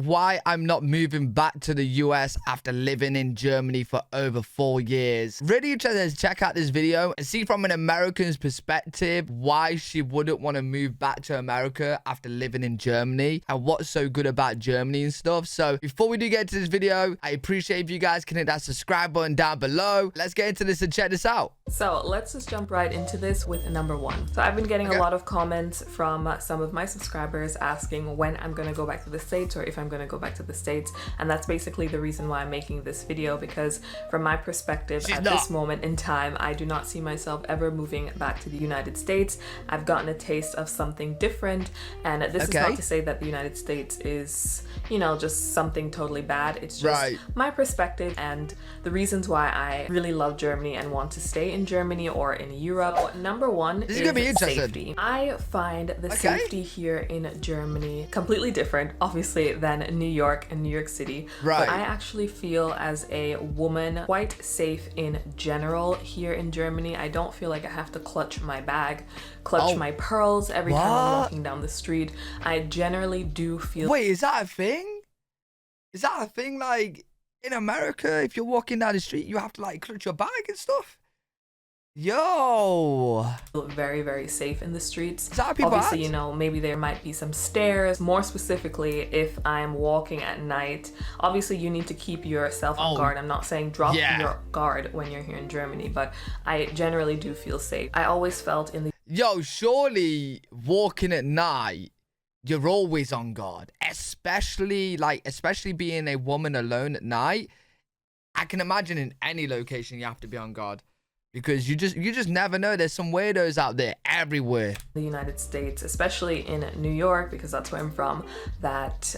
why I'm not moving back to the US after living in Germany for over 4 years. Really interested to check out this video and see from an American's perspective why she wouldn't want to move back to America after living in Germany and what's so good about Germany and stuff. So before we do get into this video, I appreciate if you guys can hit that subscribe button down below. Let's get into this and check this out. So let's just jump right into this with number one. So I've been getting a lot of comments from some of my subscribers asking when I'm going to go back to the States or if I'm going to go back to the States. And that's basically the reason why I'm making this video, because from my perspective at this moment in time, I do not see myself ever moving back to the United States. I've gotten a taste of something different. And this is not to say that the United States is, you know, just something totally bad. It's just my perspective and the reasons why I really love Germany and want to stay in Germany or in Europe. Number one is safety. I find the safety here in Germany completely different, obviously, than New York and New York City. But I actually feel as a woman quite safe in general here in Germany. I don't feel like I have to clutch my bag, clutch my pearls every time I'm walking down the street. I generally do feel... Wait, is that a thing? Is that a thing, like, in America, if you're walking down the street, you have to, like, clutch your bag and stuff? Yo, very, very safe in the streets. Is that how people Obviously, act? you know, maybe there might be some stairs. More specifically, if I'm walking at night, obviously you need to keep yourself on guard. I'm not saying drop your guard when you're here in Germany, but I generally do feel safe. I always felt in the... Yo, surely walking at night, you're always on guard, especially being a woman alone at night. I can imagine in any location you have to be on guard. Because you just never know. There's some weirdos out there everywhere. The United States, especially in New York, because that's where I'm from, that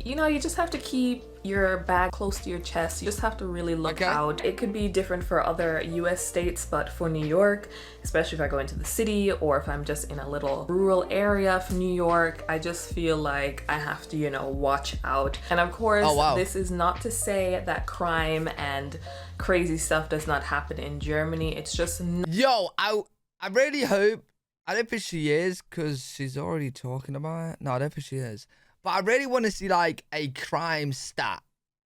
you just have to keep your bag close to your chest. You just have to really look out. It could be different for other US states, but for New York, especially if I go into the city or if I'm just in a little rural area of New York, I just feel like I have to, watch out. And of course, this is not to say that crime and crazy stuff does not happen in Germany. It's just... Yo, I really hope... I don't think she is, because she's already talking about it. No, I don't think she is. But I really want to see, like, a crime stat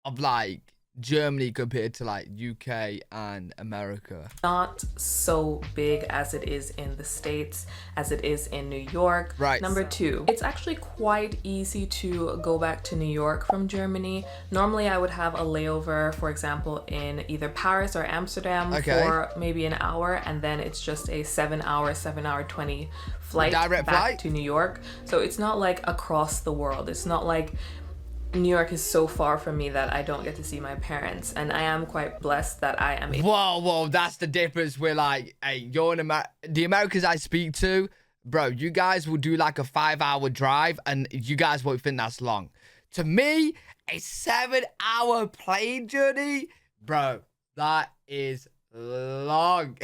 of, like, Germany compared to, like, UK and America. Not so big as it is in the States, as it is in New York. Number two, it's actually quite easy to go back to New York from Germany. Normally, I would have a layover, for example, in either Paris or Amsterdam for maybe an hour, and then it's just a 7 hour 20 flight back to New York. So it's not like across the world. It's not like New York is so far from me that I don't get to see my parents, and I am quite blessed that I am able... Whoa, that's the difference. We're like, hey, you're in the Americans I speak to, bro, you guys will do like a 5-hour drive and you guys won't think that's long. To me, a 7-hour plane journey, bro, that is long.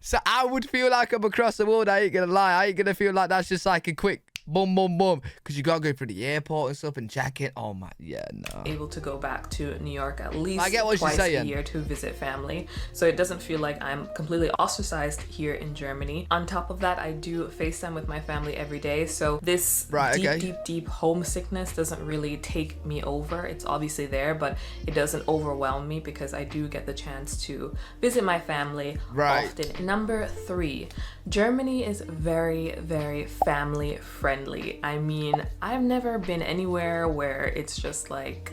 So I would feel like I'm across the world. I ain't gonna lie. I ain't gonna feel like that's just like a quick boom, boom, boom. Because you gotta go through the airport and stuff and check it. Oh my, no. Able to go back to New York at least twice a year to visit family. So it doesn't feel like I'm completely ostracized here in Germany. On top of that, I do FaceTime with my family every day. So this deep homesickness doesn't really take me over. It's obviously there, but it doesn't overwhelm me because I do get the chance to visit my family often. Number three, Germany is very, very family friendly. I mean, I've never been anywhere where it's just like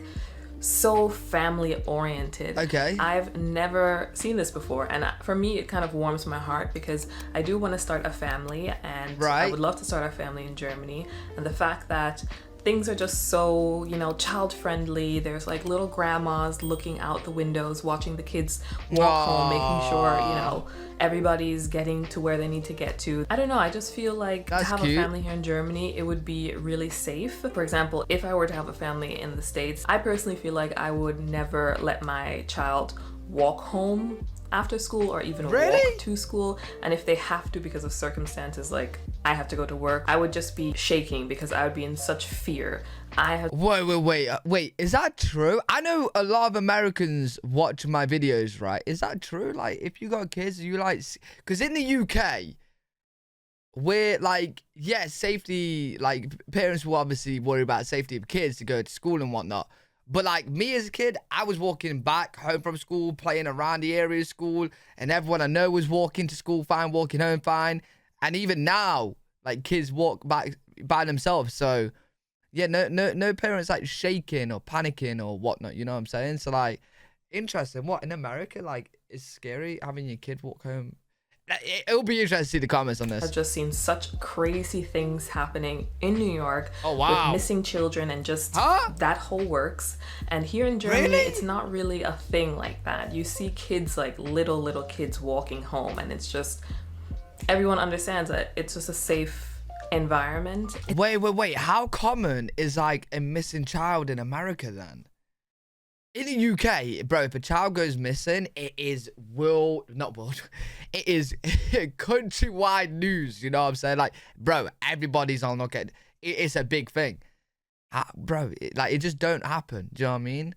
so family oriented. I've never seen this before, and for me it kind of warms my heart because I do want to start a family, and I would love to start a family in Germany. And the fact that things are just so, child friendly. There's like little grandmas looking out the windows, watching the kids walk home, making sure, everybody's getting to where they need to get to. I don't know, I just feel like to have a family here in Germany, it would be really safe. For example, if I were to have a family in the States, I personally feel like I would never let my child walk home after school or even walk to school. And if they have to because of circumstances, like I have to go to work, I would just be shaking because I would be in such fear. Wait, is that true? I know a lot of Americans watch my videos, right? Is that true? Like, if you got kids, you like... Because in the UK, we're like, yeah, safety, like parents will obviously worry about safety of kids to go to school and whatnot. But like me as a kid, I was walking back home from school, playing around the area of school, and everyone I know was walking to school fine, walking home fine. And even now, like kids walk back by themselves. So yeah, no parents like shaking or panicking or whatnot. You know what I'm saying? So like, interesting. What in America, like, it's scary having your kid walk home. It'll be interesting to see the comments on this. I've just seen such crazy things happening in New York. Oh, wow. With missing children and just that whole works. And here in Germany, Really? it's not really a thing like that. You see kids, like little kids walking home, and it's just, everyone understands that it's just a safe environment. Wait. How common is like a missing child in America then? In the UK, bro, if a child goes missing, it is it is countrywide news, you know what I'm saying? Like, bro, everybody's on look at it. It's a big thing. Bro, it just don't happen. Do you know what I mean?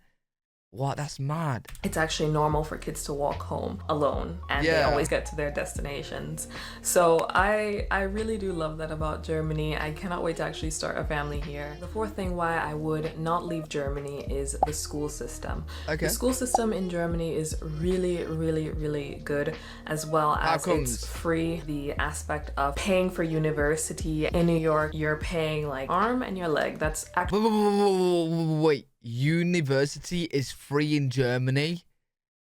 What? That's mad. It's actually normal for kids to walk home alone, and they always get to their destinations. So I really do love that about Germany. I cannot wait to actually start a family here. The fourth thing why I would not leave Germany is the school system. Okay. The school system in Germany is really good, as well as it's free. The aspect of paying for university in New York, you're paying like arm and your leg. That's actually wait. University is free in Germany?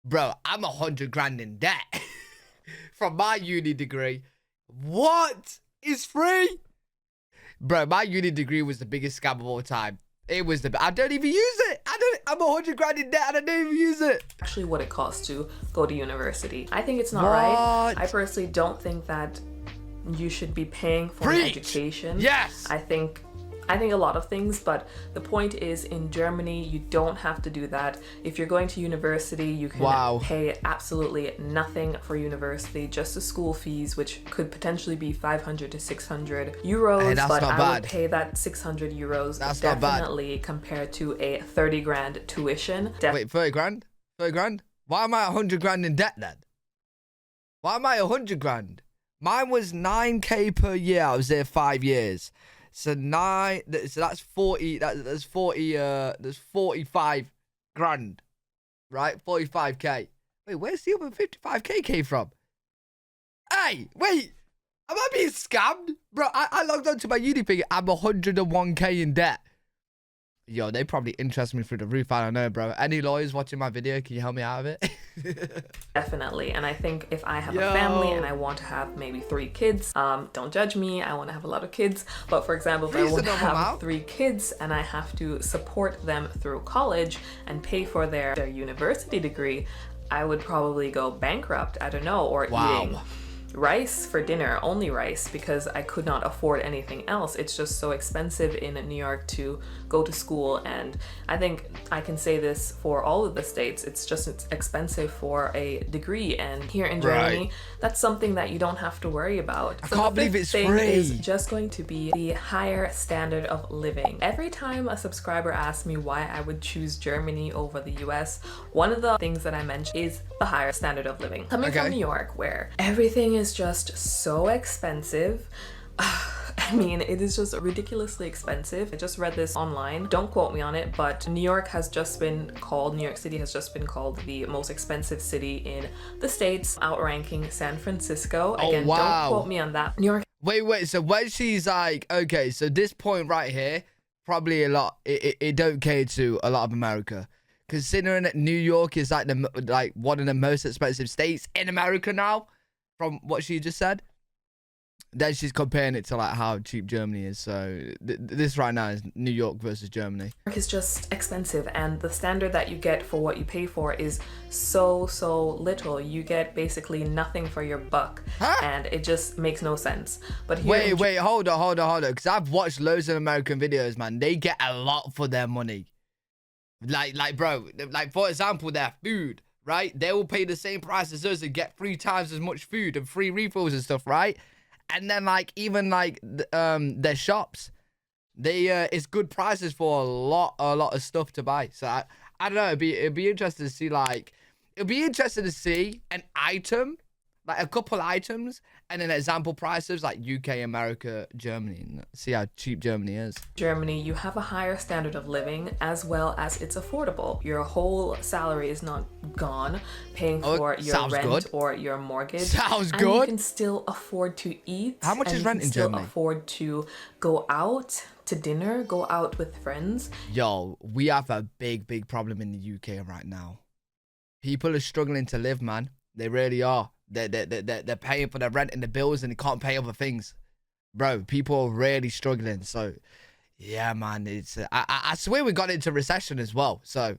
Bro, I'm 100 grand in debt from my uni degree. What is free? Bro, my uni degree was the biggest scam of all time. It was I don't even use it. I'm 100 grand in debt and I don't even use it. Actually what it costs to go to university. I think it's not right. I personally don't think that you should be paying for an education. Yes. I think a lot of things, but the point is in Germany, you don't have to do that. If you're going to university, you can pay absolutely nothing for university, just the school fees, which could potentially be 500 to 600 euros. Hey, that's but not I bad. would pay that 600 euros that's definitely compared to a 30 grand tuition. Wait, 30 grand? 30 grand? Why am I 100 grand in debt then? Why am I 100 grand? Mine was 9k per year. I was there 5 years. So that's 40, that's 45 grand, right? 45k. Wait, where's the other 55k came from? Hey, wait, am I being scammed? Bro, I logged onto my uni thing. I'm 101k in debt. Yo, they probably interest me through the roof. I don't know, bro. Any lawyers watching my video, can you help me out of it? Definitely. And I think if I have a family and I want to have maybe 3 kids, don't judge me, I want to have a lot of kids. But for example, if I want to have 3 kids and I have to support them through college and pay for their university degree, I would probably go bankrupt. I don't know, or eating rice for dinner, only rice, because I could not afford anything else. It's just so expensive in New York to go to school, and I think I can say this for all of the states. It's expensive for a degree, and here in Germany, that's something that you don't have to worry about. I can't believe it's free. Is just going to be the higher standard of living. Every time a subscriber asks me why I would choose Germany over the US, one of the things that I mentioned is the higher standard of living. Coming from New York, where everything is just so expensive. I mean, it is just ridiculously expensive. I just read this online. Don't quote me on it, but New York City has just been called the most expensive city in the States, outranking San Francisco. Again, don't quote me on that. New York. Wait. So when she's like, okay, so this point right here, probably a lot, it don't cater to a lot of America. Considering that New York is like one of the most expensive states in America now, from what she just said. Then she's comparing it to like how cheap Germany is. So this right now is New York versus Germany. New York is just expensive, and the standard that you get for what you pay for is so little. You get basically nothing for your buck, and it just makes no sense. But here wait, hold on, because I've watched loads of American videos, man. They get a lot for their money. Like bro, like for example, their food, right? They will pay the same price as us and get 3 times as much food and free refills and stuff, right? And then like even like their shops, they it's good prices for a lot of stuff to buy. So I don't know, it'd be interesting to see an item, like a couple items, And then example prices like UK, America, Germany. See how cheap Germany is. Germany, you have a higher standard of living as well as it's affordable. Your whole salary is not gone paying for your rent or your mortgage. Sounds and good. You can still afford to eat. How much is rent in Germany? Afford to go out to dinner, go out with friends. Yo, we have a big problem in the UK right now. People are struggling to live, man. They really are. They're paying for the rent and the bills and they can't pay other things. Bro, people are really struggling. So, yeah, man. It's I swear we got into recession as well. So,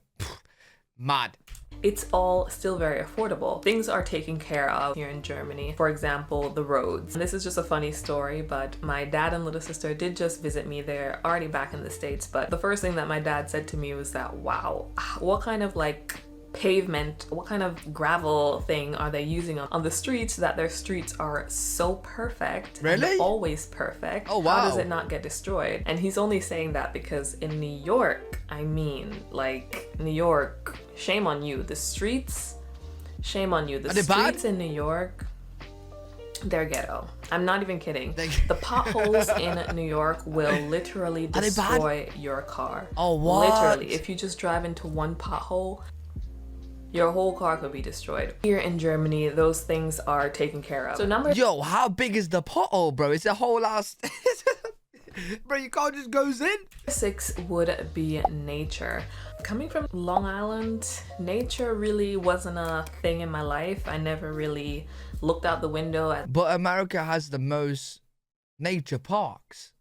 mad. It's all still very affordable. Things are taken care of here in Germany. For example, the roads. And this is just a funny story, but my dad and little sister did just visit me. They're already back in the States. But the first thing that my dad said to me was that, wow, what kind of like pavement, what kind of gravel thing are they using on the streets that their streets are so perfect? Really? And always perfect. Oh, wow. How does it not get destroyed? And he's only saying that because in New York, I mean, like New York, shame on you. The streets, shame on you. The streets in New York, they're ghetto. I'm not even kidding. The potholes in New York will literally destroy your car. Oh, what? Literally, if you just drive into one pothole, your whole car could be destroyed. Here in Germany, those things are taken care of. So Yo, how big is the pothole, bro? It's a whole ass... Bro, your car just goes in. 6 would be nature. Coming from Long Island, nature really wasn't a thing in my life. I never really looked out the window. But America has the most nature parks.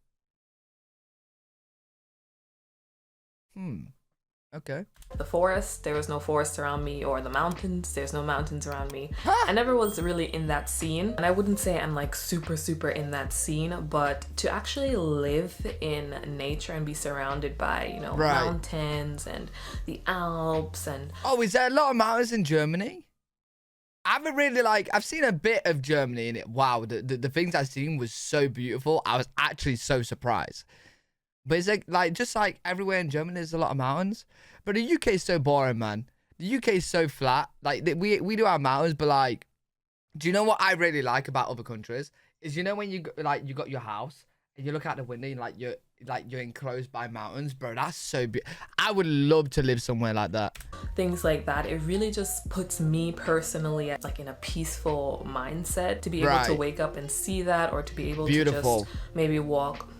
Okay. The forest, there was no forest around me, or the mountains, there's no mountains around me. I never was really in that scene, and I wouldn't say I'm like super in that scene, but to actually live in nature and be surrounded by, you know, mountains and the Alps and... Oh, is there a lot of mountains in Germany? I haven't really I've seen a bit of Germany and wow, the things I've seen was so beautiful. I was actually so surprised. But it's just like everywhere in Germany, there's a lot of mountains. But the UK is so boring, man. The UK is so flat. Like, we do have mountains, but like, do you know what I really like about other countries? Is, you know, when you got your house and you look out the window and you're enclosed by mountains, bro. That's so beautiful. I would love to live somewhere like that. Things like that. It really just puts me personally like in a peaceful mindset to be able to wake up and see that, or to be able to just maybe walk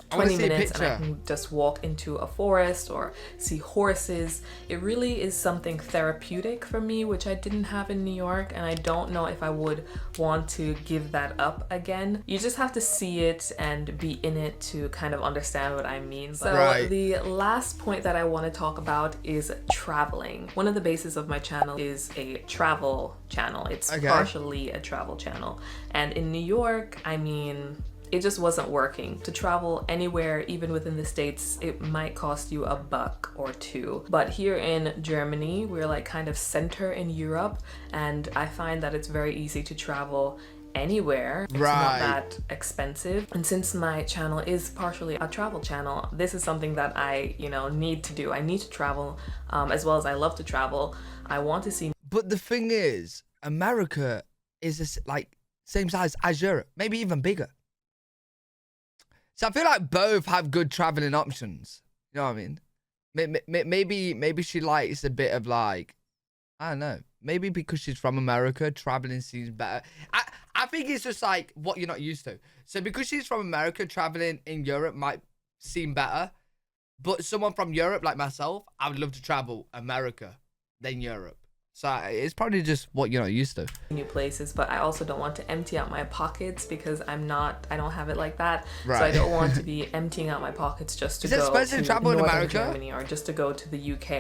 20 minutes and I can just walk into a forest or see horses. It really is something therapeutic for me, which I didn't have in New York, and I don't know if I would want to give that up again. You just have to see it and be in it to kind of understand what I mean. So the last point that I want to talk about is traveling. One of the bases of my channel is a travel channel. It's partially a travel channel. And in New York, I mean, it just wasn't working. To travel anywhere, even within the States, it might cost you $1 or $2. But here in Germany, we're like kind of center in Europe, and I find that it's very easy to travel anywhere. It's not that expensive. And since my channel is partially a travel channel, this is something that I, you know, need to do. I need to travel, as well as I love to travel. I want to see. But the thing is, America is like same size as Europe, maybe even bigger. So I feel like both have good traveling options. You know what I mean? Maybe she likes a bit of like, I don't know. Maybe because she's from America, traveling seems better. I think it's just like what you're not used to. So because she's from America, traveling in Europe might seem better. But someone from Europe like myself, I would love to travel America than Europe. So it's probably just what you're not used to. New places, but I also don't want to empty out my pockets because I don't have it like that. So I don't want to be emptying out my pockets just to go to travel in America? Germany or just to go to the UK.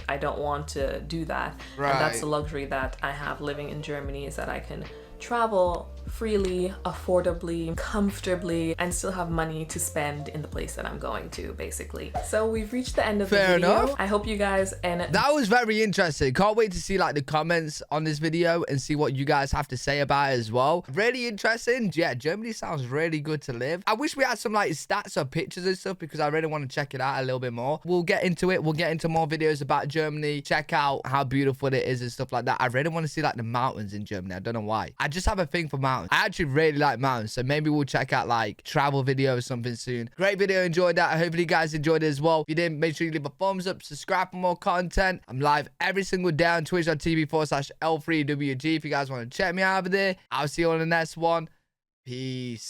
I don't want to do that. And that's the luxury that I have living in Germany, is that I can travel freely, affordably, comfortably, and still have money to spend in the place that I'm going to, basically. So we've reached the end of the video. Enough. I hope you guys that was very interesting. Can't wait to see like the comments on this video and see what you guys have to say about it as well. Really interesting. Yeah, Germany sounds really good to live. I wish we had some like stats or pictures and stuff because I really want to check it out a little bit more. We'll get into it. We'll get into more videos about Germany. Check out how beautiful it is and stuff like that. I really want to see like the mountains in Germany. I don't know why. I just have a thing for mountains. mountains. I actually really like mountains, so maybe we'll check out like travel video or something soon. Great video, enjoyed that. Hopefully you guys enjoyed it as well. If you didn't, make sure you leave a thumbs up, subscribe for more content. I'm live every single day on twitch.tv/L3WG if you guys want to check me out over there. I'll see you on the next one. Peace.